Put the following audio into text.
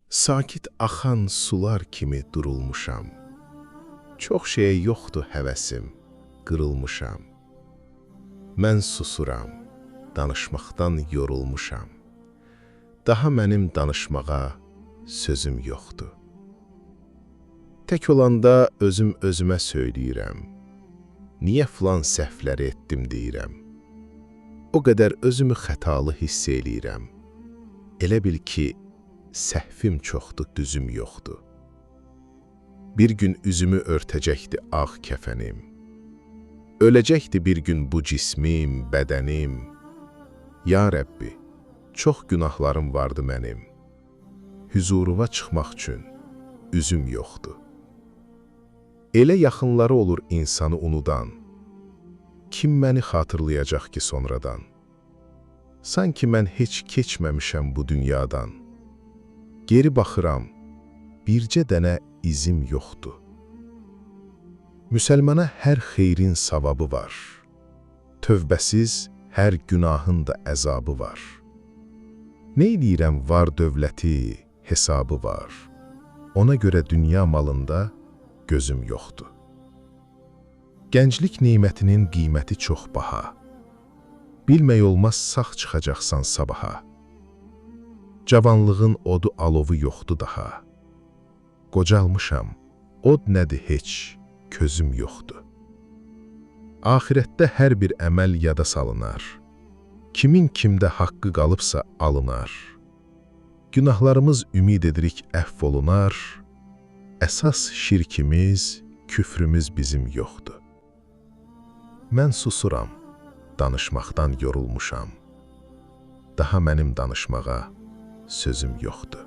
Sakit axan sular kimi durulmuşam. Çox şeyə yoxdur həvəsim, qırılmışam. Mən susuram, danışmaqdan yorulmuşam. Daha mənim danışmağa sözüm yoxdur. Tək olanda özüm özümə söyləyirəm. Niyə filan səhvləri etdim deyirəm. O qədər özümü xətalı hiss eləyirəm. Elə bil ki, səhvim çoxdur, düzüm yoxdur. Bir gün üzümü örtəcəkdi ağ kəfənim. Öləcəkdi bir gün bu cismim, bədənim. Ya Rəbbi, çox günahlarım vardı mənim. Hüzuruna çıxmaq üçün üzüm yoxdur. Elə yaxınları olur insanı unudan. Kim məni xatırlayacaq ki sonradan? Sanki mən heç keçməmişəm bu dünyadan. Geri baxıram, bircə dənə izim yoxdur. Müsəlmana hər xeyrin savabı var. Tövbəsiz hər günahın da əzabı var. Neyləyirəm var dövləti, hesabı var. Ona görə dünya malında gözüm yoxdur. Gənclik neymətinin qiyməti çox baha. Bilmək olmaz sağ çıxacaqsan sabaha. Cavanlığın odu alovu yoxdur daha. Qocalmışam, od nədir heç, közüm yoxdur. Ahirətdə hər bir əməl yada salınar. Kimin kimdə haqqı qalıbsa alınar. Günahlarımız ümid edirik əfv olunar. Əsas şirkimiz, küfrümüz bizim yoxdur. Mən susuram, danışmaqdan yorulmuşam. Daha mənim danışmağa sözüm yoxdur.